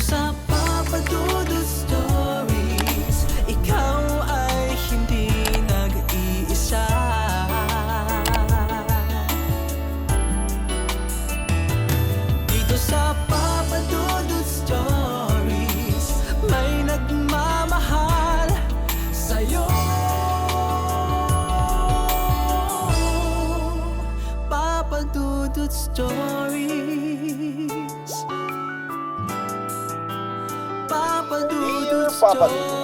sa Papa Dudut Stories, ikaw ay hindi nag-iisa. Dito sa Papa Dudut Stories, may nagmamahal sa'yo. Papa Dudut Stories, Papa Dudut Papa Dudut.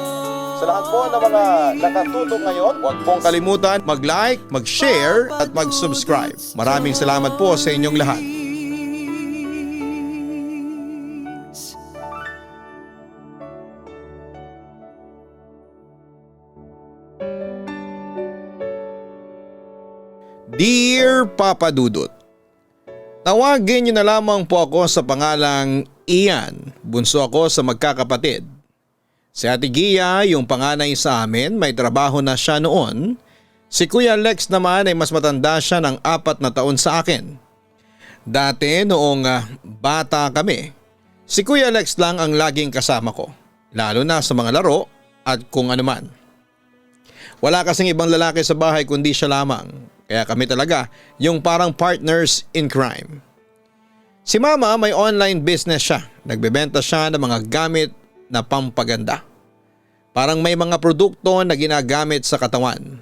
Sa lahat po ng mga nakatutok ngayon, huwag pong kalimutan mag-like, mag-share at mag-subscribe. Maraming salamat po sa inyong lahat. Dear Papa Dudut, tawagin niyo na lamang po ako sa pangalang Ian. Bunso ako sa magkakapatid. Si Ate Gia, yung panganay sa amin, may trabaho na siya noon. Si Kuya Lex naman ay mas matanda siya ng 4 na taon sa akin. Dati noong bata kami, si Kuya Lex lang ang laging kasama ko, lalo na sa mga laro at kung ano man. Wala kasing ibang lalaki sa bahay kundi siya lamang, kaya kami talaga yung parang partners in crime. Si Mama may online business siya, nagbebenta siya ng mga gamit na pampaganda. Parang may mga produkto na ginagamit sa katawan.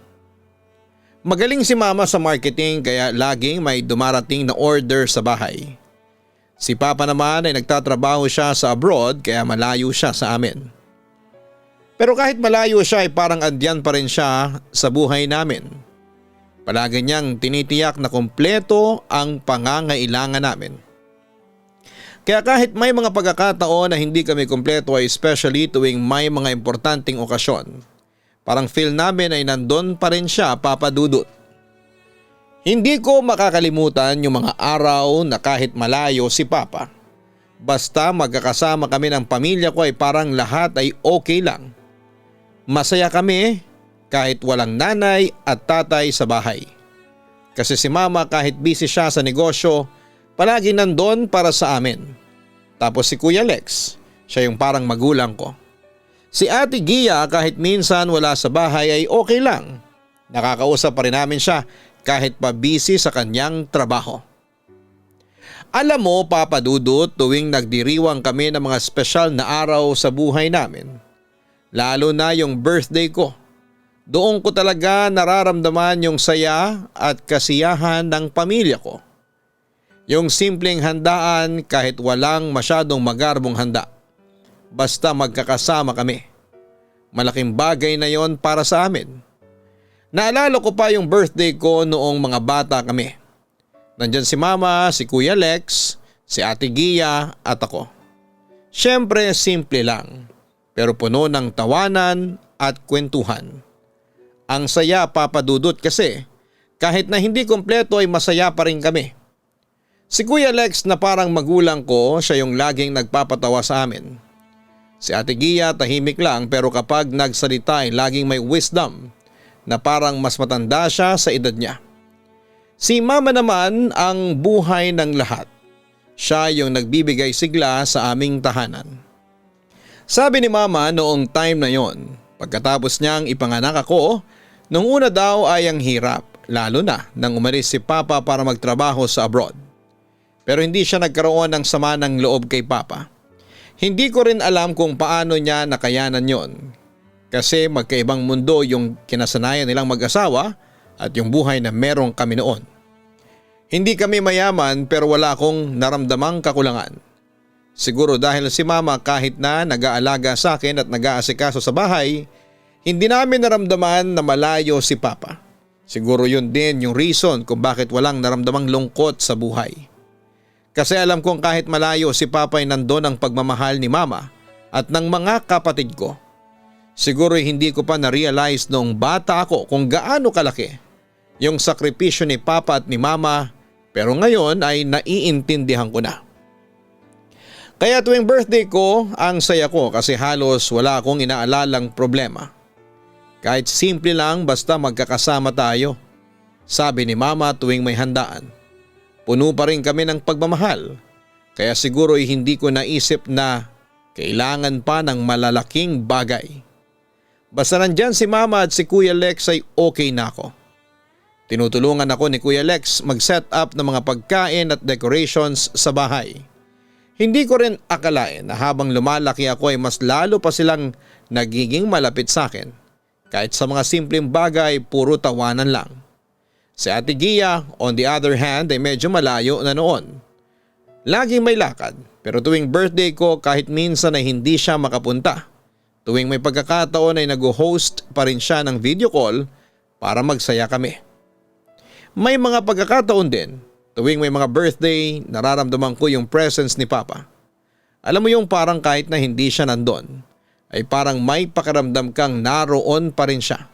Magaling si Mama sa marketing kaya laging may dumarating na order sa bahay. Si Papa naman ay nagtatrabaho siya sa abroad kaya malayo siya sa amin. Pero kahit malayo siya ay parang andyan pa rin siya sa buhay namin. Palagi niyang tinitiyak na kumpleto ang pangangailangan namin. Kaya kahit may mga pagkakataon na hindi kami kumpleto ay especially tuwing may mga importanteng okasyon, parang feel namin ay nandun pa rin siya, Papa Dudut. Hindi ko makakalimutan yung mga araw na kahit malayo si Papa, basta magkakasama kami ng pamilya ko ay parang lahat ay okay lang. Masaya kami kahit walang nanay at tatay sa bahay. Kasi si Mama kahit busy siya sa negosyo, palagi nandun para sa amin. Tapos si Kuya Lex, siya yung parang magulang ko. Si Ate Gia kahit minsan wala sa bahay ay okay lang. Nakakausap pa rin namin siya kahit pa busy sa kanyang trabaho. Alam mo Papa Dudut, tuwing nagdiriwang kami ng mga espesyal na araw sa buhay namin, lalo na yung birthday ko, doon ko talaga nararamdaman yung saya at kasiyahan ng pamilya ko. Yung simpleng handaan kahit walang masyadong magarbong handa. Basta magkakasama kami. Malaking bagay na yon para sa amin. Naalala ko pa yung birthday ko noong mga bata kami. Nandyan si Mama, si Kuya Lex, si Ate Gia at ako. Siyempre simple lang, pero puno ng tawanan at kwentuhan. Ang saya Papa Dudut kasi kahit na hindi kompleto ay masaya pa rin kami. Si Kuya Lex na parang magulang ko, siya yung laging nagpapatawa sa amin. Si Ate Gia tahimik lang pero kapag nagsalita ay laging may wisdom na parang mas matanda siya sa edad niya. Si Mama naman ang buhay ng lahat. Siya yung nagbibigay sigla sa aming tahanan. Sabi ni Mama noong time na yon, pagkatapos niyang ipanganak ako, nung una daw ay ang hirap, lalo na nang umalis si Papa para magtrabaho sa abroad. Pero hindi siya nagkaroon ng sama ng loob kay Papa. Hindi ko rin alam kung paano niya nakayanan yon. Kasi magkaibang mundo yung kinasanayan nilang mag-asawa at yung buhay na meron kami noon. Hindi kami mayaman pero wala akong naramdamang kakulangan. Siguro dahil si Mama kahit na nag-aalaga sa akin at nag-aasikaso sa bahay, hindi namin naramdaman na malayo si Papa. Siguro yun din yung reason kung bakit walang naramdamang lungkot sa buhay. Kasi alam kong kahit malayo si Papa ay nandun ang pagmamahal ni Mama at ng mga kapatid ko. Siguro hindi ko pa na-realize noong bata ako kung gaano kalaki yung sakripisyo ni Papa at ni Mama, pero ngayon ay naiintindihan ko na. Kaya tuwing birthday ko, ang saya ko kasi halos wala akong inaalalang problema. Kahit simple lang basta magkakasama tayo, sabi ni Mama tuwing may handaan. Puno pa rin kami ng pagmamahal, kaya siguro ay hindi ko naisip na Kailangan pa ng malalaking bagay. Basta nandyan si Mama at si Kuya Lex ay okay na ako. Tinutulungan ako ni Kuya Lex mag-set up ng mga pagkain at decorations sa bahay. Hindi ko rin akalain na habang lumalaki ako ay mas lalo pa silang nagiging malapit sa akin. Kahit sa mga simpleng bagay, puro tawanan lang. Si Ate Gia, on the other hand, ay medyo malayo na noon. Laging may lakad, pero tuwing birthday ko kahit minsan ay hindi siya makapunta. Tuwing may pagkakataon ay nag-host pa rin siya ng video call para magsaya kami. May mga pagkakataon din, tuwing may mga birthday, nararamdaman ko yung presence ni Papa. Alam mo yung parang kahit na hindi siya nandun, ay parang may pakiramdam kang naroon pa rin siya.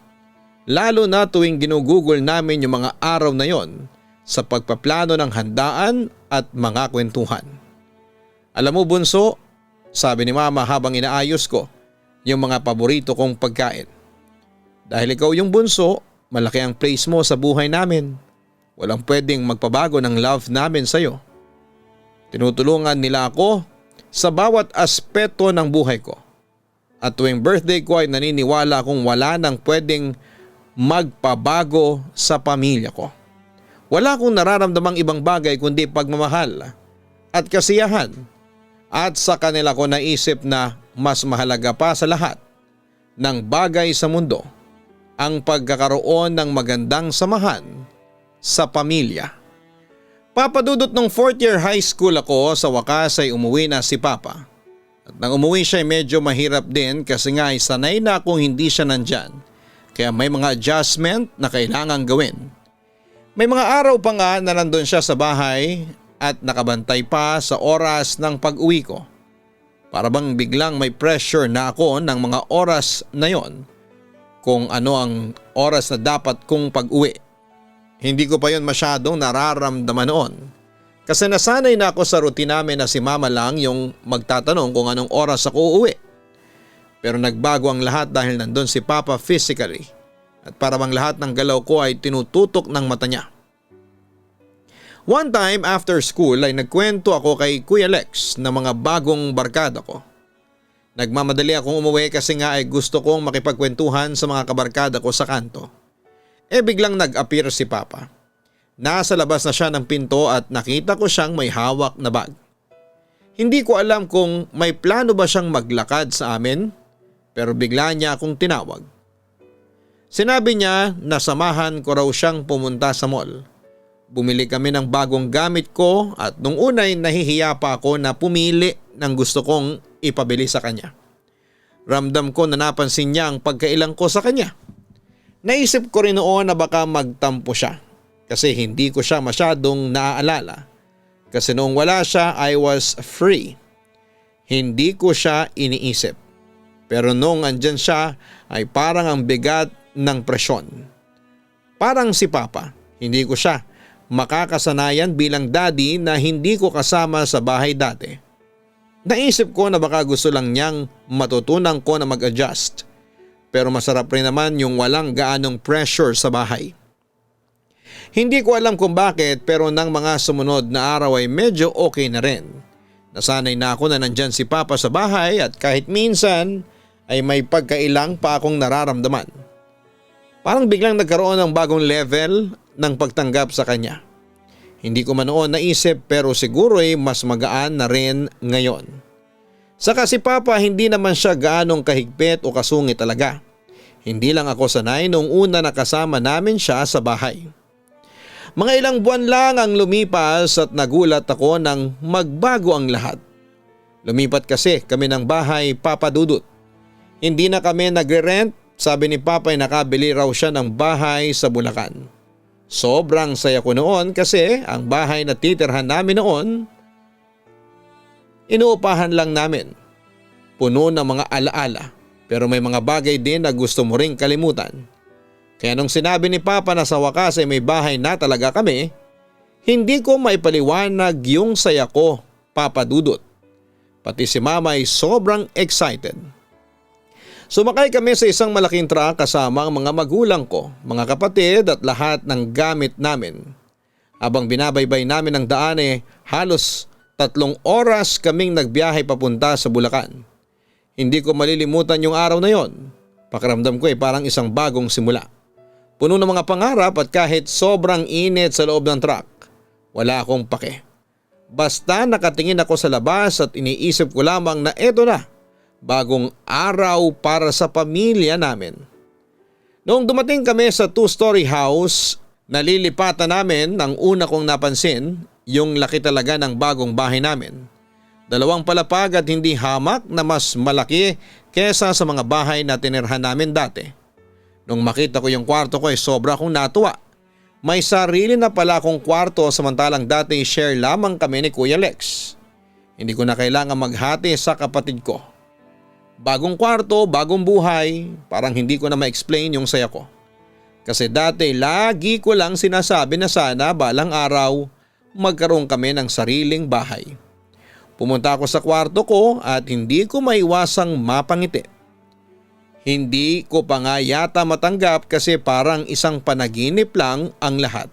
Lalo na tuwing ginugugol namin yung mga araw na yon sa pagpaplano ng handaan at mga kwentuhan. Alam mo bunso, sabi ni Mama habang inaayos ko yung mga paborito kong pagkain. Dahil ikaw yung bunso, malaki ang place mo sa buhay namin. Walang pwedeng magpabago ng love namin sa'yo. Tinutulungan nila ako sa bawat aspeto ng buhay ko. At tuwing birthday ko ay naniniwala kung wala nang pwedeng magpabago sa pamilya ko. Wala akong nararamdamang ibang bagay kundi pagmamahal at kasiyahan. At sa kanila ko naisip na mas mahalaga pa sa lahat ng bagay sa mundo ang pagkakaroon ng magandang samahan sa pamilya. Papadudot nung 4th year high school ako, sa wakas ay umuwi na si Papa. At nang umuwi siya ay medyo mahirap din kasi nga ay sanay na akong hindi siya nandyan. Kaya may mga adjustment na kailangang gawin. May mga araw pa nga na nandun siya sa bahay at nakabantay pa sa oras ng pag-uwi ko. Para bang biglang may pressure na ako ng mga oras na yon kung ano ang oras na dapat kong pag-uwi. Hindi ko pa yon masyadong nararamdaman noon. Kasi nasanay na ako sa routine namin na si Mama lang yung magtatanong kung anong oras ako uuwi. Pero nagbago ang lahat dahil nandun si Papa physically at para bang lahat ng galaw ko ay tinututok ng mata niya. One time after school ay nagkwento ako kay Kuya Lex ng mga bagong barkada ko. Nagmamadali akong umuwi kasi nga ay gusto kong makipagkwentuhan sa mga kabarkada ko sa kanto. Biglang nag-appear si Papa. Nasa labas na siya ng pinto at nakita ko siyang may hawak na bag. Hindi ko alam kung may plano ba siyang maglakad sa amin, pero bigla niya akong tinawag. Sinabi niya na samahan ko raw siyang pumunta sa mall. Bumili kami ng bagong gamit ko at nung unay nahihiya pa ako na pumili ng gusto kong ipabili sa kanya. Ramdam ko na napansin niya ang pagkailang ko sa kanya. Naisip ko rin noon na baka magtampo siya kasi hindi ko siya masyadong naaalala. Kasi noong wala siya I was free. Hindi ko siya iniisip. Pero noong andyan siya ay parang ang bigat ng presyon. Parang si Papa, hindi ko siya makakasanayan bilang daddy na hindi ko kasama sa bahay dati. Naisip ko na baka gusto lang niyang matutunan ko na mag-adjust. Pero masarap rin naman yung walang gaanong pressure sa bahay. Hindi ko alam kung bakit pero nang mga sumunod na araw ay medyo okay na rin. Nasanay na ako na nandyan si Papa sa bahay at kahit minsan ay may pagkailang pa akong nararamdaman. Parang biglang nagkaroon ng bagong level ng pagtanggap sa kanya. Hindi ko man noon naisip pero siguro ay mas magaan na rin ngayon. Saka si Papa hindi naman siya gaanong kahigpit o kasungit talaga. Hindi lang ako sanay noong una nakasama namin siya sa bahay. Mga ilang buwan lang ang lumipas at nagulat ako nang magbago ang lahat. Lumipat kasi kami ng bahay, Papa Dudut. Hindi na kami nagre-rent, sabi ni Papa ay nakabili raw siya ng bahay sa Bulacan. Sobrang saya ko noon kasi ang bahay na titirhan namin noon, inuupahan lang namin. Puno ng mga alaala pero may mga bagay din na gusto mo ring kalimutan. Kaya nung sinabi ni Papa na sa wakas ay may bahay na talaga kami, hindi ko maipaliwanag yung saya ko, Papa Dudut. Pati si Mama ay sobrang excited. Sumakay kami sa isang malaking truck kasama ang mga magulang ko, mga kapatid at lahat ng gamit namin. Habang binabaybay namin ang daan halos 3 oras kaming nagbiyahe papunta sa Bulacan. Hindi ko malilimutan yung araw na yon. Pakiramdam ko parang isang bagong simula. Puno ng mga pangarap at kahit sobrang init sa loob ng truck, wala akong pake. Basta nakatingin ako sa labas at iniisip ko lamang na eto na, bagong araw para sa pamilya namin. Noong dumating kami sa 2-story house, nalilipatan namin, ang una kong napansin, yung laki talaga ng bagong bahay namin. 2 palapag at hindi hamak na mas malaki kesa sa mga bahay na tinirhan namin dati. Nung makita ko yung kwarto ko sobra akong natuwa. May sarili na pala akong kwarto samantalang dati share lamang kami ni Kuya Lex. Hindi ko na kailangan maghati sa kapatid ko. Bagong kwarto, bagong buhay, parang hindi ko na ma-explain yung saya ko. Kasi dati lagi ko lang sinasabi na sana balang araw magkaroon kami ng sariling bahay. Pumunta ako sa kwarto ko at hindi ko maiwasang mapangiti. Hindi ko pa nga yata matanggap kasi parang isang panaginip lang ang lahat.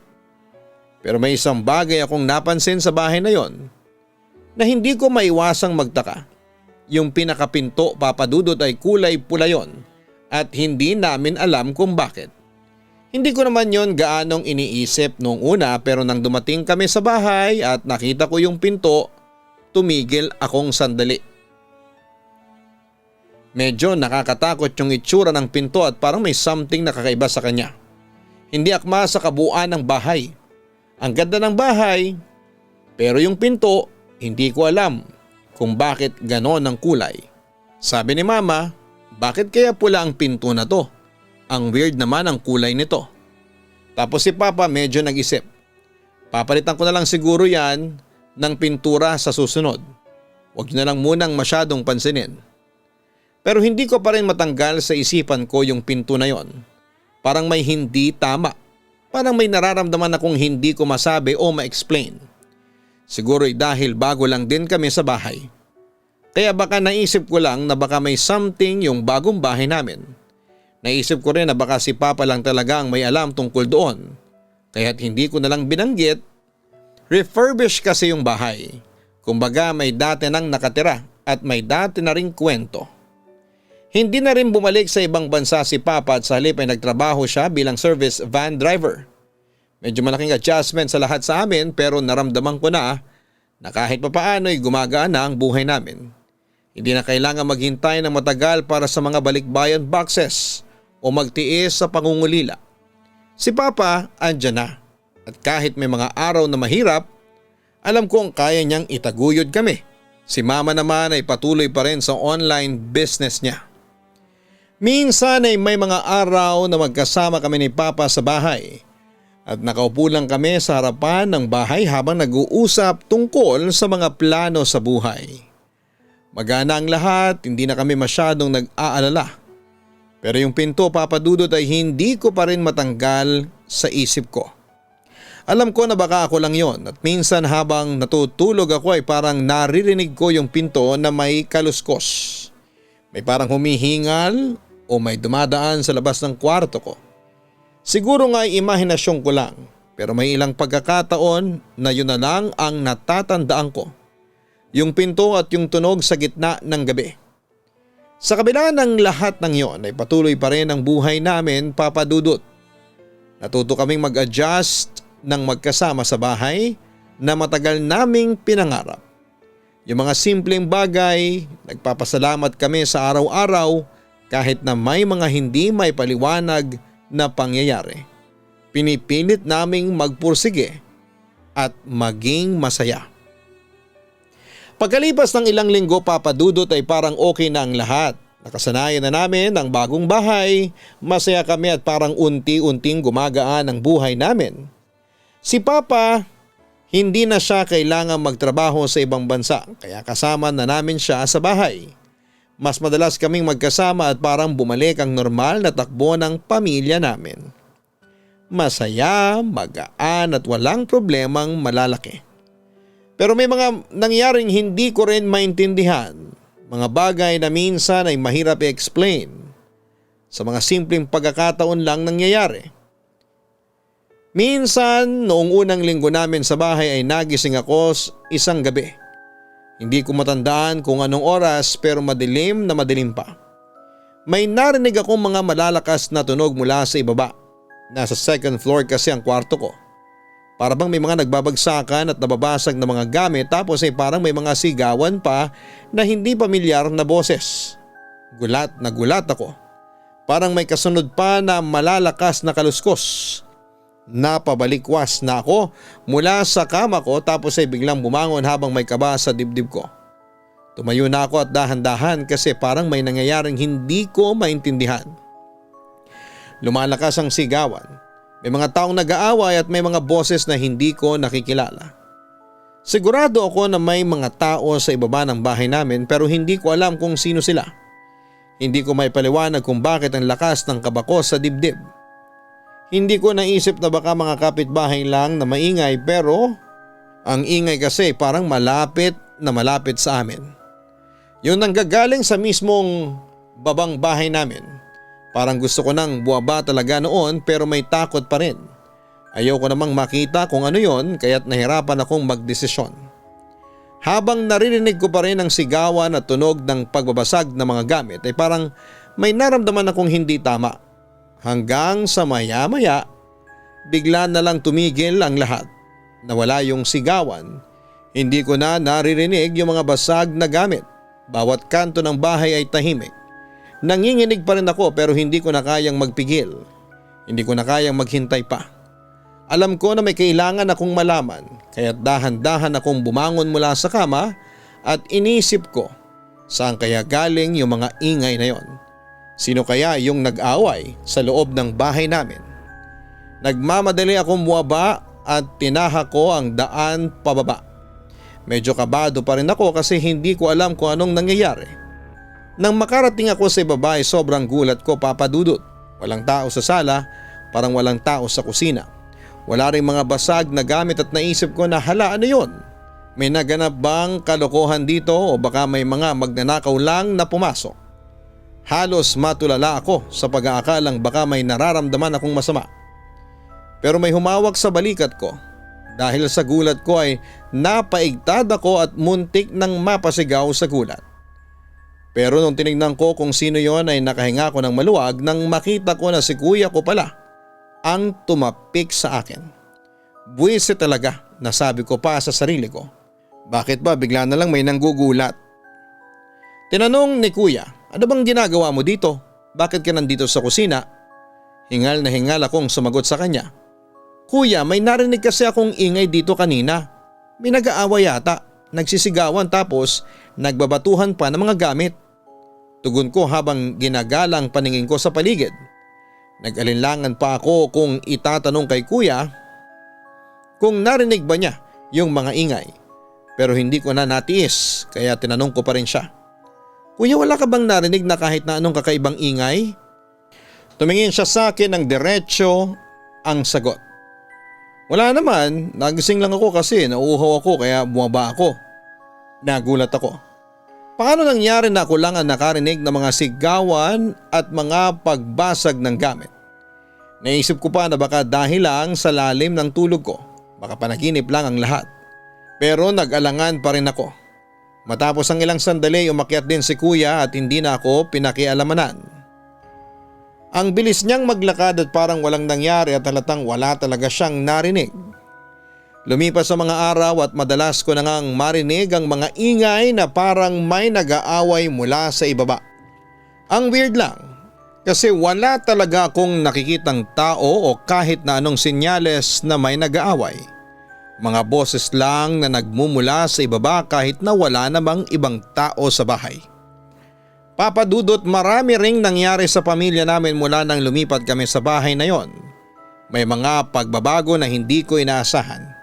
Pero may isang bagay akong napansin sa bahay na yon na hindi ko maiwasang magtaka. Yung pinakapinto, Papa Dudut, ay kulay pula yon at hindi namin alam kung bakit. Hindi ko naman yon gaanong iniisip noong una pero nang dumating kami sa bahay at nakita ko yung pinto, tumigil akong sandali. Medyo nakakatakot yung itsura ng pinto at parang may something na kakaiba sa kanya. Hindi akma sa kabuuan ng bahay. Ang ganda ng bahay, pero yung pinto, hindi ko alam kung bakit ganon ang kulay. Sabi ni Mama, bakit kaya pula ang pinto na to? Ang weird naman ang kulay nito. Tapos si Papa medyo nag-isip. Papalitan ko na lang siguro yan ng pintura sa susunod. Huwag na lang munang masyadong pansinin. Pero hindi ko pa rin matanggal sa isipan ko yung pinto na yon. Parang may hindi tama. Parang may nararamdaman akong hindi ko masabi o ma-explain. Siguro dahil bago lang din kami sa bahay. Kaya baka naisip ko lang na baka may something yung bagong bahay namin. Naisip ko rin na baka si Papa lang talaga ang may alam tungkol doon. Kaya't hindi ko na lang binanggit. Refurbish kasi yung bahay. Kumbaga may dati nang nakatira at may dati na ring kwento. Hindi na rin bumalik sa ibang bansa si Papa at sa halip ay nagtrabaho siya bilang service van driver. Medyo malaking adjustment sa lahat sa amin pero naramdaman ko na kahit papaano ay gumagaan na ang buhay namin. Hindi na kailangan maghintay ng matagal para sa mga balikbayan boxes o magtiis sa pangungulila. Si Papa andyan na at kahit may mga araw na mahirap, alam kong kaya niyang itaguyod kami. Si Mama naman ay patuloy pa rin sa online business niya. Minsan ay may mga araw na magkasama kami ni Papa sa bahay at nakaupo lang kami sa harapan ng bahay habang nag-uusap tungkol sa mga plano sa buhay. Magana ang lahat, hindi na kami masyadong nag-aalala. Pero yung pinto, Papa Dudut, ay hindi ko pa rin matanggal sa isip ko. Alam ko na baka ako lang yon at minsan habang natutulog ako ay parang naririnig ko yung pinto na may kaluskos. May parang humihingal o may dumadaan sa labas ng kwarto ko. Siguro nga ay imahinasyon ko lang pero may ilang pagkakataon na yun na lang ang natatandaan ko. Yung pinto at yung tunog sa gitna ng gabi. Sa kabila ng lahat ng yon ay patuloy pa rin ang buhay namin, Papa Dudut. Natuto kaming mag-adjust ng magkasama sa bahay na matagal naming pinangarap. Yung mga simpleng bagay, nagpapasalamat kami sa araw-araw kahit na may mga hindi may paliwanag na pangyayari. Pinipilit naming magpursige at maging masaya. Pagkalipas ng ilang linggo, Papa Dudut, ay parang okay na ang lahat. Nakasanayan na namin ang bagong bahay, masaya kami at parang unti-unting gumagaan ang buhay namin. Si Papa, hindi na siya kailangang magtrabaho sa ibang bansa kaya kasama na namin siya sa bahay. Mas madalas kaming magkasama at parang bumalik ang normal na takbo ng pamilya namin. Masaya, magaan at walang problemang malalaki. Pero may mga nangyaring hindi ko rin maintindihan. Mga bagay na minsan ay mahirap i-explain. Sa mga simpleng pagkakataon lang nangyayari. Minsan noong unang linggo namin sa bahay ay nagising ako isang gabi. Hindi ko matandaan kung anong oras pero madilim na madilim pa. May narinig akong mga malalakas na tunog mula sa ibaba. Nasa second floor kasi ang kwarto ko. Para bang may mga nagbabagsakan at nababasag na mga gamit tapos ay parang may mga sigawan pa na hindi pamilyar na boses. Gulat na gulat ako. Parang may kasunod pa na malalakas na kaluskos. Napabalikwas na ako mula sa kama ko tapos ay biglang bumangon habang may kaba sa dibdib ko. Tumayo na ako at dahan-dahan kasi parang may nangyayaring hindi ko maintindihan. Lumalakas ang sigawan. May mga taong nag-aaway at may mga boses na hindi ko nakikilala. Sigurado ako na may mga tao sa ibaba ng bahay namin pero hindi ko alam kung sino sila. Hindi ko may paliwanag kung bakit ang lakas ng kaba ko sa dibdib. Hindi ko naisip na baka mga kapitbahay lang na maingay pero ang ingay kasi parang malapit na malapit sa amin. Yun ang gagaling sa mismong babang bahay namin. Parang gusto ko nang buwaba talaga noon pero may takot pa rin. Ayaw ko namang makita kung ano yon kaya't nahirapan akong magdesisyon. Habang naririnig ko pa rin ang sigawan at tunog ng pagbabasag ng mga gamit ay parang may naramdaman akong hindi tama. Hanggang sa maya-maya, bigla na lang tumigil ang lahat. Nawala yung sigawan. Hindi ko na naririnig yung mga basag na gamit. Bawat kanto ng bahay ay tahimik. Nanginginig pa rin ako pero hindi ko na kayang magpigil. Hindi ko na kayang maghintay pa. Alam ko na may kailangan akong malaman kaya dahan-dahan akong bumangon mula sa kama at inisip ko saan kaya galing yung mga ingay na yon. Sino kaya yung nag-away sa loob ng bahay namin? Nagmamadali akong buwaba at tinahak ko ang daan pababa. Medyo kabado pa rin ako kasi hindi ko alam kung anong nangyayari. Nang makarating ako sa ibaba ay sobrang gulat ko, Papa Dudut. Walang tao sa sala, parang walang tao sa kusina. Wala ring mga basag na gamit at naisip ko na hala ano yun? May naganap bang kalokohan dito o baka may mga magnanakaw lang na pumasok? Halos matulala ako sa pag-aakalang baka may nararamdaman akong masama. Pero may humawak sa balikat ko. Dahil sa gulat ko ay napaigtad ako at muntik nang mapasigaw sa gulat. Pero nung tinignan ko kung sino yon ay nakahinga ko ng maluwag nang makita ko na si kuya ko pala ang tumapik sa akin. Buwisit talaga, nasabi ko pa sa sarili ko. Bakit ba bigla na lang may nanggugulat? Tinanong ni kuya, ano bang ginagawa mo dito? Bakit ka nandito sa kusina? Hingal na hingal akong sumagot sa kanya. Kuya, may narinig kasi akong ingay dito kanina. May nag-aaway yata, nagsisigawan tapos nagbabatuhan pa ng mga gamit. Tugon ko habang ginagalang paningin ko sa paligid. Nag-alinlangan pa ako kung itatanong kay kuya kung narinig ba niya yung mga ingay. Pero hindi ko na natiis kaya tinanong ko pa rin siya. Kuya, wala ka bang narinig na kahit na anong kakaibang ingay? Tumingin siya sa akin ng diretsyo ang sagot. Wala naman, nagising lang ako kasi nauuhaw ako kaya bumaba ako. Nagulat ako. Paano nangyari na ako lang ang nakarinig ng mga sigawan at mga pagbasag ng gamit? Naisip ko pa na baka dahil lang sa lalim ng tulog ko, baka panaginip lang ang lahat. Pero nag-alangan pa rin ako. Matapos ang ilang sandali umakyat din si kuya at hindi na ako pinakialamanan. Ang bilis niyang maglakad at parang walang nangyari at halatang wala talaga siyang narinig. Lumipas sa mga araw at madalas ko na ngang marinig ang mga ingay na parang may nag-aaway mula sa ibaba. Ang weird lang kasi wala talaga akong nakikitang tao o kahit na anong senyales na may nag-aaway. Mga boses lang na nagmumula sa ibaba kahit na wala namang ibang tao sa bahay. Papa Dudut, marami ring nangyari sa pamilya namin mula nang lumipat kami sa bahay na yon. May mga pagbabago na hindi ko inaasahan.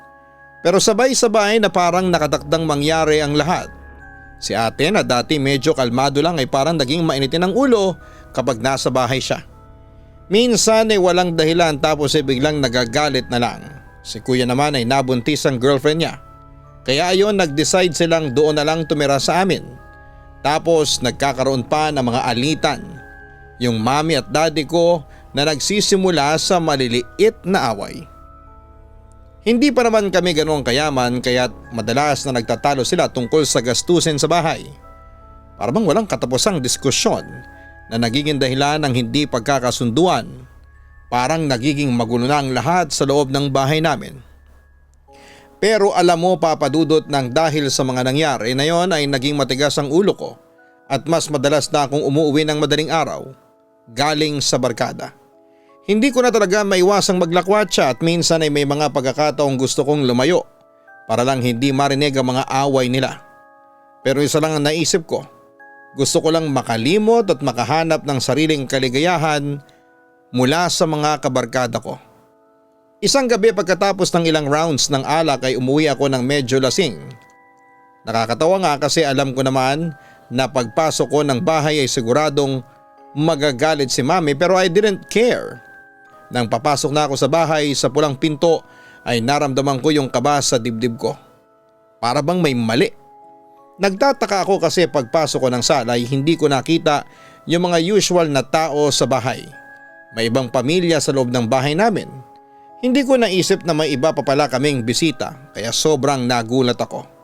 Pero sabay-sabay na parang nakatakdang mangyari ang lahat. Si ate na dati medyo kalmado lang ay parang naging mainitin ang ulo kapag nasa bahay siya. Minsan ay walang dahilan tapos ay biglang nagagalit na lang. Si kuya naman ay nabuntis ang girlfriend niya. Kaya ayon nag-decide silang doon na lang tumira sa amin. Tapos nagkakaroon pa ng mga alitan. Yung mami at daddy ko na nagsisimula sa maliliit na away. Hindi pa naman kami ganoong kayaman kaya't madalas na nagtatalo sila tungkol sa gastusin sa bahay. Para bang walang katapusang diskusyon na nagiging dahilan ng hindi pagkakasunduan. Parang nagiging magulo na ang lahat sa loob ng bahay namin. Pero alam mo Papa Dudut, nang dahil sa mga nangyari na yon ay naging matigas ang ulo ko at mas madalas na akong umuwi ng madaling araw galing sa barkada. Hindi ko na talaga maiwasang maglakwatsa at minsan ay may mga pagkakataong gusto kong lumayo para lang hindi marinig ang mga away nila. Pero isa lang ang naisip ko, gusto ko lang makalimot at makahanap ng sariling kaligayahan mula sa mga kabarkada ko. Isang gabi pagkatapos ng ilang rounds ng alak ay umuwi ako ng medyo lasing. Nakakatawa nga kasi alam ko naman na pagpasok ko ng bahay ay siguradong magagalit si Mami, pero I didn't care. Nang papasok na ako sa bahay, sa pulang pinto ay naramdaman ko yung kaba sa dibdib ko. Para bang may mali. Nagtataka ako kasi pagpasok ko ng sala ay hindi ko nakita yung mga usual na tao sa bahay. May ibang pamilya sa loob ng bahay namin. Hindi ko naisip na may iba pa pala kaming bisita kaya sobrang nagulat ako.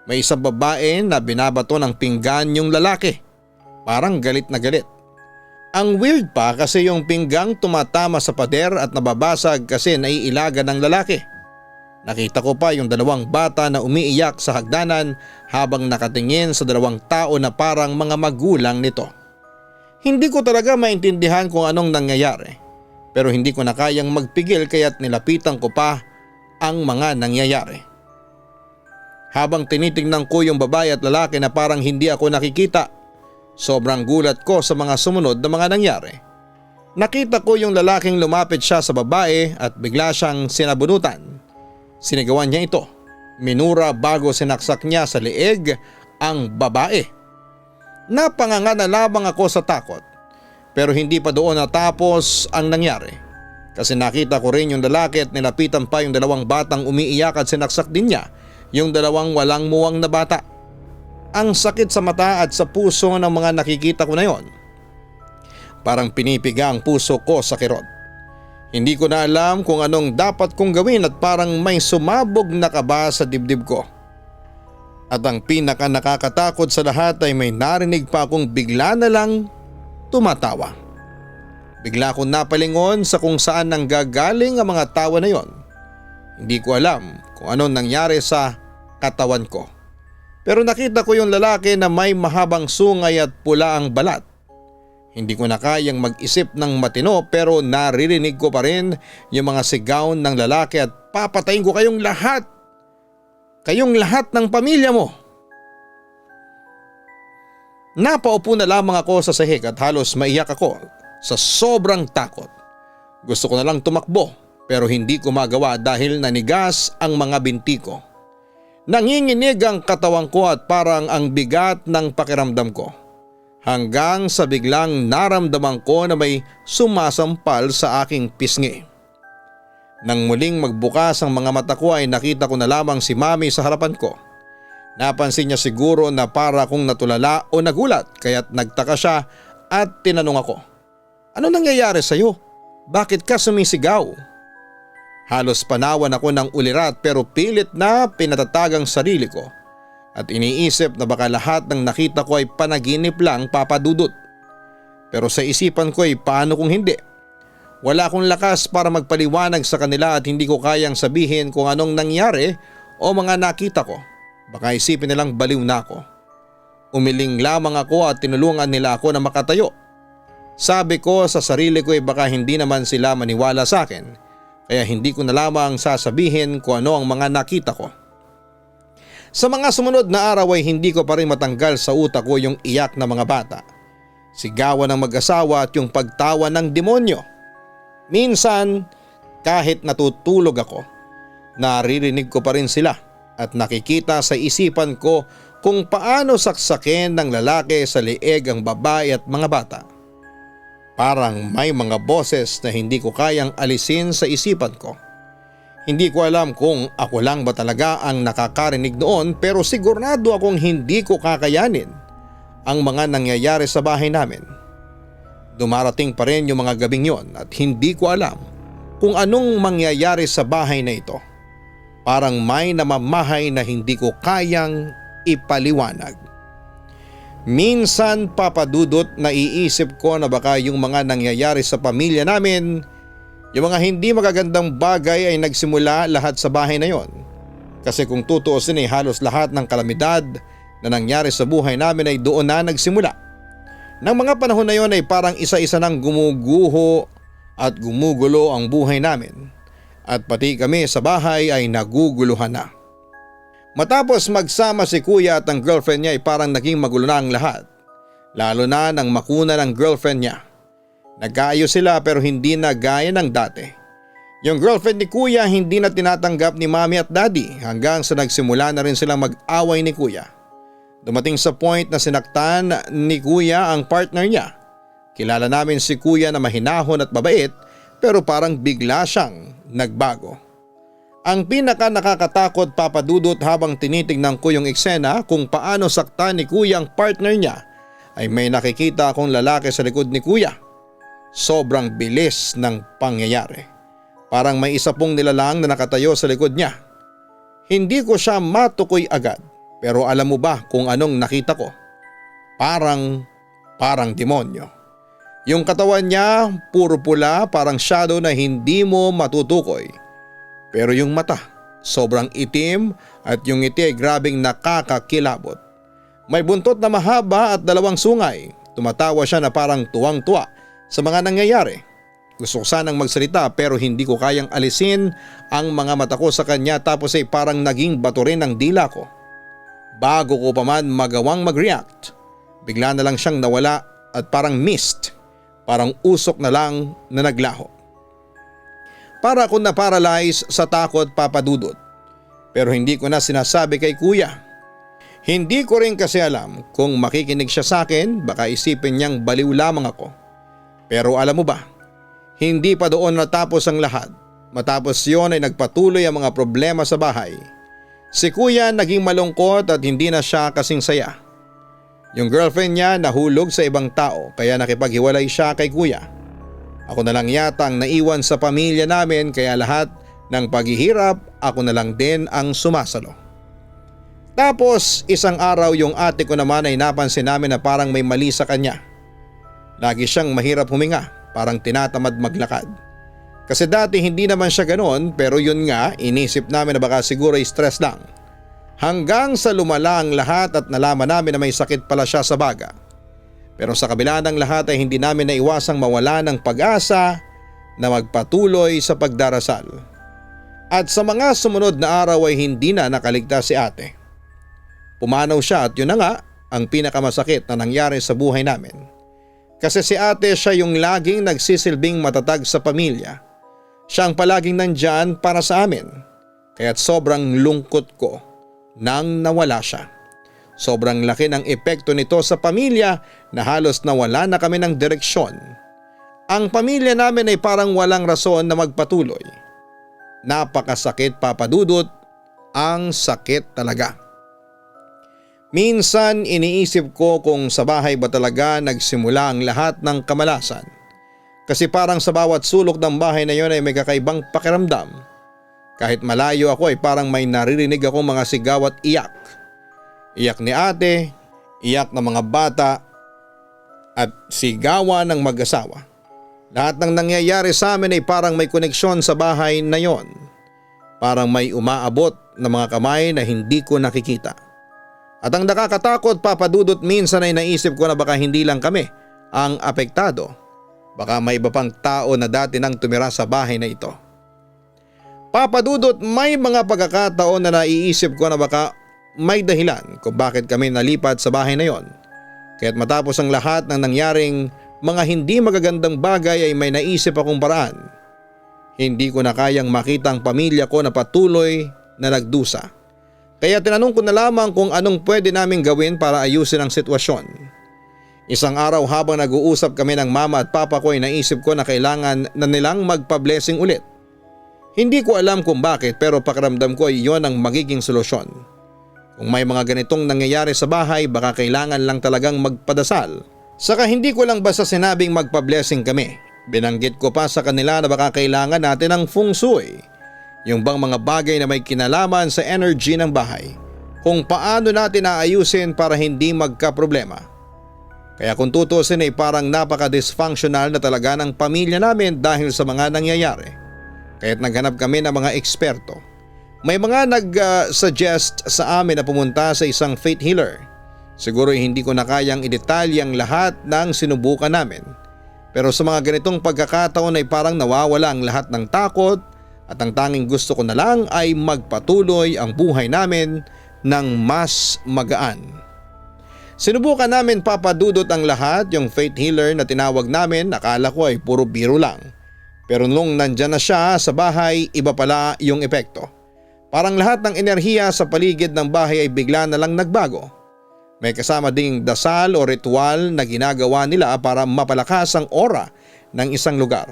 May isang babae na binabato ng pinggan yung lalaki. Parang galit na galit. Ang weird pa kasi yung pinggang tumatama sa pader at nababasag kasi naiilaga ng lalaki. Nakita ko pa yung dalawang bata na umiiyak sa hagdanan habang nakatingin sa dalawang tao na parang mga magulang nito. Hindi ko talaga maintindihan kung anong nangyayari, pero hindi ko na kayang magpigil kaya't nilapitan ko pa ang mga nangyayari. Habang tinitingnan ko yung babae at lalaki na parang hindi ako nakikita, sobrang gulat ko sa mga sumunod na mga nangyari. Nakita ko yung lalaking lumapit siya sa babae at bigla siyang sinabunutan. Sinigawan niya ito. Minura bago sinaksak niya sa leeg ang babae. Napanganga na lamang ako sa takot. Pero hindi pa doon natapos ang nangyari. Kasi nakita ko rin yung lalaki at nilapitan pa yung dalawang batang umiiyak at sinaksak din niya yung dalawang walang muwang na bata. Ang sakit sa mata at sa puso ng mga nakikita ko na yon. Parang pinipiga ang puso ko sa kirot. Hindi ko na alam kung anong dapat kong gawin at parang may sumabog na kaba sa dibdib ko. At ang pinaka nakakatakot sa lahat ay may narinig pa akong bigla na lang tumatawa. Bigla akong napalingon sa kung saan nanggagaling ang mga tawa na yon. Hindi ko alam kung anong nangyari sa katawan ko. Pero nakita ko yung lalaki na may mahabang sungay at pula ang balat. Hindi ko na kayang mag-isip ng matino pero naririnig ko pa rin yung mga sigaw ng lalaki at papatayin ko kayong lahat. Kayong lahat ng pamilya mo. Napaupo na lamang ako sa sahig at halos maiyak ako sa sobrang takot. Gusto ko na lang tumakbo pero hindi ko magawa dahil nanigas ang mga binti ko. Nanginginig ang katawan ko at parang ang bigat ng pakiramdam ko. Hanggang sa biglang naramdaman ko na may sumasampal sa aking pisngi. Nang muling magbukas ang mga mata ko ay nakita ko na lamang si Mami sa harapan ko. Napansin niya siguro na para akong natulala o nagulat kaya't nagtaka siya at tinanong ako. Ano nangyayari sa'yo? Bakit ka sumisigaw? Halos panawan ako ng ulirat pero pilit na pinatatagang sarili ko. At iniisip na baka lahat ng nakita ko ay panaginip lang, Papa Dudut. Pero sa isipan ko ay paano kung hindi? Wala akong lakas para magpaliwanag sa kanila at hindi ko kayang sabihin kung anong nangyari o mga nakita ko. Baka isipin nilang baliw na ako. Umiling lamang ako at tinulungan nila ako na makatayo. Sabi ko sa sarili ko ay baka hindi naman sila maniwala sa akin, kaya hindi ko na lamang sasabihin kung ano ang mga nakita ko. Sa mga sumunod na araw ay hindi ko pa rin matanggal sa utak ko yung iyak na mga bata, sigawan ng mag-asawa at yung pagtawa ng demonyo. Minsan kahit natutulog ako, naririnig ko pa rin sila at nakikita sa isipan ko kung paano saksakin ng lalaki sa leeg ang babae at mga bata. Parang may mga boses na hindi ko kayang alisin sa isipan ko. Hindi ko alam kung ako lang ba talaga ang nakakarinig noon pero sigurado akong hindi ko kakayanin ang mga nangyayari sa bahay namin. Dumarating pa rin yung mga gabing yon at hindi ko alam kung anong mangyayari sa bahay na ito. Parang may namamahay na hindi ko kayang ipaliwanag. Minsan Papa Dudut, naiisip ko na baka yung mga nangyayari sa pamilya namin, yung mga hindi magagandang bagay ay nagsimula lahat sa bahay na yon. Kasi kung tutuusin ay halos lahat ng kalamidad na nangyari sa buhay namin ay doon na nagsimula. Nang mga panahon na yon ay parang isa-isa nang gumuguho at gumugulo ang buhay namin. At pati kami sa bahay ay naguguluhan na. Matapos magsama si kuya at ang girlfriend niya ay parang naging magulo na ang lahat. Lalo na nang makuna ng girlfriend niya. Nagkaayos sila pero hindi na gaya ng dati. Yung girlfriend ni kuya hindi na tinatanggap ni mami at daddy hanggang sa nagsimula na rin silang mag-away ni kuya. Dumating sa point na sinaktan ni kuya ang partner niya. Kilala namin si kuya na mahinahon at mabait pero parang bigla siyang nagbago. Ang pinaka nakakatakot Papa Dudut habang tinitignan ko yung eksena kung paano saktan ni kuya ang partner niya ay may nakikita akong lalaki sa likod ni kuya. Sobrang bilis ng pangyayari. Parang may isa pong nilalang na nakatayo sa likod niya. Hindi ko siya matukoy agad pero alam mo ba kung anong nakita ko? Parang demonyo. Yung katawan niya puro pula, parang shadow na hindi mo matutukoy. Pero yung mata sobrang itim at yung ngiti ay grabing nakakakilabot. May buntot na mahaba at dalawang sungay. Tumatawa siya na parang tuwang-tuwa sa mga nangyayari. Gusto ko sanang magsalita pero hindi ko kayang alisin ang mga mata ko sa kanya tapos ay parang naging bato rin ang dila ko. Bago ko pa man magawang mag-react, bigla na lang siyang nawala at parang mist. Parang usok na lang na naglaho. Para akong na-paralyze sa takot Papa Dudut. Pero hindi ko na sinasabi kay kuya. Hindi ko rin kasi alam kung makikinig siya sa akin baka isipin niyang baliw lamang ako. Pero alam mo ba, hindi pa doon natapos ang lahat. Matapos yon ay nagpatuloy ang mga problema sa bahay. Si kuya naging malungkot at hindi na siya kasing saya. Yung girlfriend niya nahulog sa ibang tao kaya nakipaghiwalay siya kay kuya. Ako na lang yata ang naiwan sa pamilya namin kaya lahat ng paghihirap ako na lang din ang sumasalo. Tapos isang araw yung ate ko naman ay napansin namin na parang may mali sa kanya. Lagi siyang mahirap huminga, parang tinatamad maglakad. Kasi dati hindi naman siya ganoon pero yun nga inisip namin na baka siguro ay stress lang. Hanggang sa lumala ang lahat at nalaman namin na may sakit pala siya sa baga. Pero sa kabila ng lahat ay hindi namin naiwasang mawala ng pag-asa na magpatuloy sa pagdarasal. At sa mga sumunod na araw ay hindi na nakaligtas si ate. Pumanaw siya at yun na nga ang pinakamasakit na nangyari sa buhay namin. Kasi si ate siya yung laging nagsisilbing matatag sa pamilya. Siya ang palaging nandyan para sa amin. Kaya't sobrang lungkot ko nang nawala siya. Sobrang laki ng epekto nito sa pamilya na halos nawala na kami ng direksyon. Ang pamilya namin ay parang walang rason na magpatuloy. Napakasakit Papa Dudut, ang sakit talaga. Minsan iniisip ko kung sa bahay ba talaga nagsimula ang lahat ng kamalasan. Kasi parang sa bawat sulok ng bahay na yon ay may kakaibang pakiramdam. Kahit malayo ako ay parang may naririnig akong mga sigaw at iyak. Iyak ni ate, iyak ng mga bata at sigawan ng mag-asawa. Lahat ng nangyayari sa amin ay parang may koneksyon sa bahay na yon. Parang may umaabot na mga kamay na hindi ko nakikita. At ang nakakatakot Papa Dudut, minsan ay naisip ko na baka hindi lang kami ang apektado. Baka may iba pang tao na dati nang tumira sa bahay na ito. Papa Dudut, may mga pagkakataon na naiisip ko na baka may dahilan kung bakit kami nalipat sa bahay na yon. Kaya't matapos ang lahat ng nangyaring mga hindi magagandang bagay ay may naisip akong paraan. Hindi ko na kayang makita ang pamilya ko na patuloy na nagdusa. Kaya tinanong ko na lamang kung anong pwede naming gawin para ayusin ang sitwasyon. Isang araw habang nag-uusap kami ng mama at papa ko ay naisip ko na kailangan na nilang magpa-blessing ulit. Hindi ko alam kung bakit pero pakiramdam ko ay iyon ang magiging solusyon. Kung may mga ganitong nangyayari sa bahay baka kailangan lang talagang magpadasal. Saka hindi ko lang basta sinabing magpa-blessing kami. Binanggit ko pa sa kanila na baka kailangan natin ng feng shui. Yung bang mga bagay na may kinalaman sa energy ng bahay, kung paano natin aayusin para hindi magka-problema. Kaya kung tutusin ay parang napaka-dysfunctional na talaga ng pamilya namin dahil sa mga nangyayari. Kaya't naghanap kami ng mga eksperto. May mga nag-suggest sa amin na pumunta sa isang faith healer. Siguro hindi ko na kayang idetalye ang lahat ng sinubukan namin. Pero sa mga ganitong pagkakataon ay parang nawawala ang lahat ng takot at ang tanging gusto ko na lang ay magpatuloy ang buhay namin ng mas magaan. Sinubukan namin papadudot ang lahat, yung faith healer na tinawag namin akala ko ay puro biro lang. Pero nung nandyan na siya sa bahay, iba pala yung epekto. Parang lahat ng enerhiya sa paligid ng bahay ay bigla na lang nagbago. May kasama ding dasal o ritual na ginagawa nila para mapalakas ang aura ng isang lugar.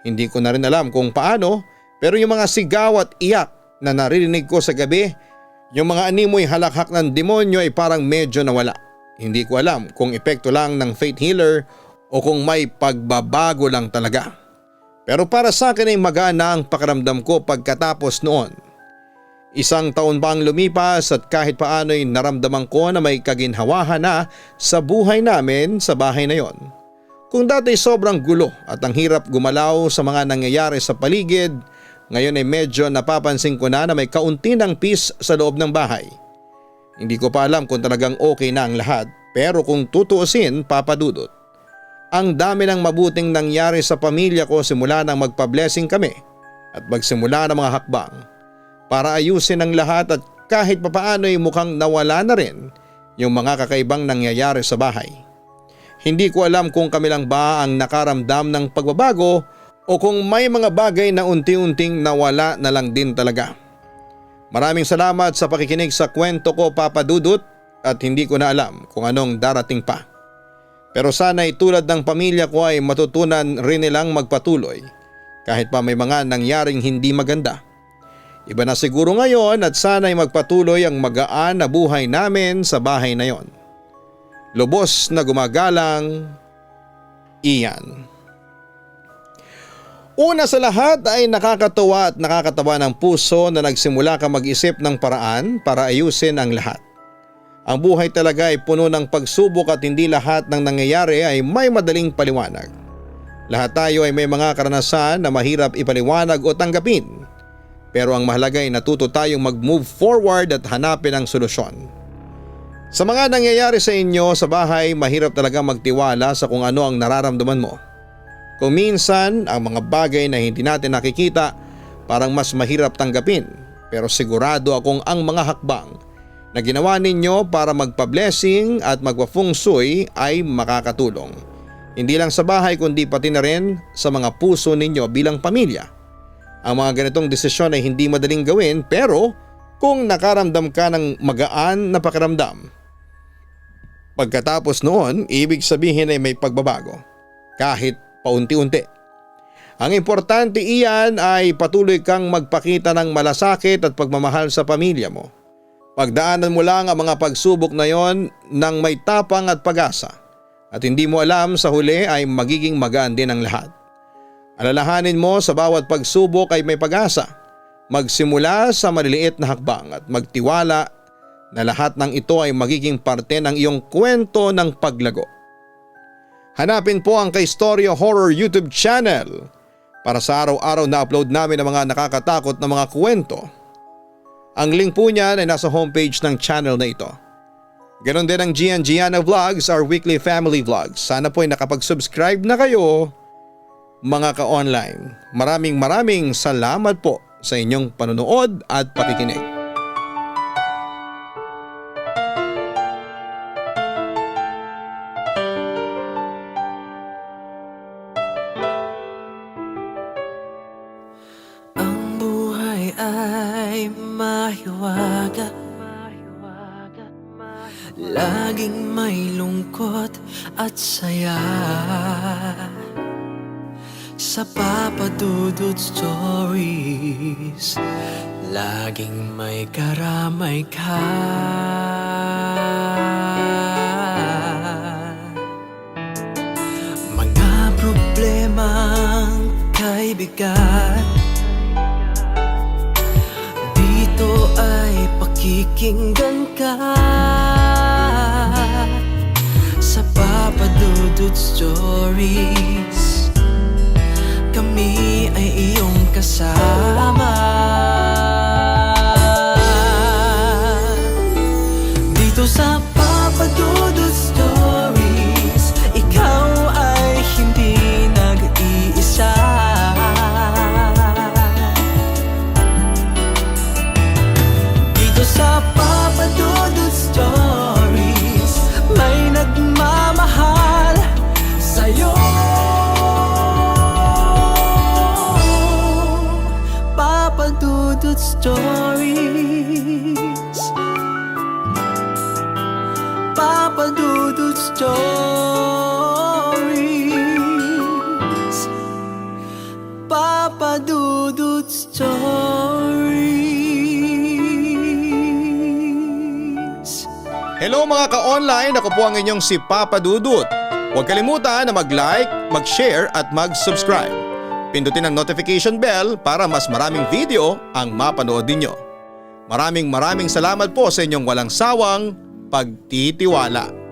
Hindi ko na rin alam kung paano, pero yung mga sigaw at iyak na naririnig ko sa gabi, yung mga animoy halakhak ng demonyo ay parang medyo nawala. Hindi ko alam kung epekto lang ng faith healer o kung may pagbabago lang talaga. Pero para sa akin ay magaan na ang pakiramdam ko pagkatapos noon. Isang taon pa ang lumipas at kahit paano ay naramdaman ko na may kaginhawahan na sa buhay namin sa bahay na yon. Kung dati sobrang gulo at ang hirap gumalaw sa mga nangyayari sa paligid, ngayon ay medyo napapansin ko na may kaunti ng peace sa loob ng bahay. Hindi ko pa alam kung talagang okay na ang lahat, pero kung tutuusin, papadudot. Ang dami ng mabuting nangyari sa pamilya ko simula nang magpa-blessing kami at magsimula ng mga hakbang para ayusin ang lahat at kahit papaano ay mukhang nawala na rin yung mga kakaibang nangyayari sa bahay. Hindi ko alam kung kami lang ba ang nakaramdam ng pagbabago o kung may mga bagay na unti-unting nawala na lang din talaga. Maraming salamat sa pakikinig sa kwento ko, Papa Dudut, at hindi ko na alam kung anong darating pa. Pero sana'y tulad ng pamilya ko ay matutunan rin nilang magpatuloy kahit pa may mga nangyaring hindi maganda. Iba na siguro ngayon at sana'y magpatuloy ang magaan na buhay namin sa bahay na yon. Lubos na gumagalang, Ian. Una sa lahat ay nakakatuwa at nakakatawa ng puso na nagsimula ka mag-isip ng paraan para ayusin ang lahat. Ang buhay talaga ay puno ng pagsubok at hindi lahat ng nangyayari ay may madaling paliwanag. Lahat tayo ay may mga karanasan na mahirap ipaliwanag o tanggapin. Pero ang mahalaga ay natuto tayong mag-move forward at hanapin ang solusyon. Sa mga nangyayari sa inyo sa bahay, mahirap talaga magtiwala sa kung ano ang nararamdaman mo. Kung minsan, ang mga bagay na hindi natin nakikita parang mas mahirap tanggapin. Pero sigurado akong ang mga hakbang na ginawa ninyo para magpa-blessing at magpa-feng shui ay makakatulong. Hindi lang sa bahay kundi pati na rin sa mga puso ninyo bilang pamilya. Ang mga ganitong desisyon ay hindi madaling gawin pero kung nakaramdam ka ng magaan na pakiramdam, pagkatapos noon, ibig sabihin ay may pagbabago. Kahit paunti-unti. Ang importante iyan ay patuloy kang magpakita ng malasakit at pagmamahal sa pamilya mo. Pagdaanan mo lang ang mga pagsubok na yon ng may tapang at pag-asa. At hindi mo alam sa huli ay magiging magaan din ang lahat. Alalahanin mo sa bawat pagsubok ay may pag-asa. Magsimula sa maliliit na hakbang at magtiwala na lahat ng ito ay magiging parte ng iyong kwento ng paglago. Hanapin po ang Kaistorya Horror YouTube channel para sa araw-araw na upload namin ng mga nakakatakot na mga kwento. Ang link po niyan ay nasa homepage ng channel na ito. Ganon din ang Gian Gianna Vlogs, our weekly family vlogs. Sana po ay nakapag-subscribe na kayo mga ka-online. Maraming salamat po sa inyong panonood at pakikinig. Ang buhay ay mahiwaga, laging may lungkot at saya. Sa Papa Dudut Stories, laging may karamay ka. Mga problemang kay bigat, ito ay pakikinggan ka sa Papa Dudut Stories. Kami ay iyong kasama dito sa Papa Dudut Stories. Ikaw ay hindi nag-iisa. Dito sa Papa Dudut Stories, may nagmamahal sa'yo. Papa Dudut Stories, Papa Dudut Stories, Papa Dudut Stories. Hello mga ka-online, ako po ang inyong si Papa Dudut. Huwag kalimutan na mag-like, mag-share at mag-subscribe. Pindutin ang notification bell para mas maraming video ang mapanood ninyo. Maraming salamat po sa inyong walang sawang pagtitiwala.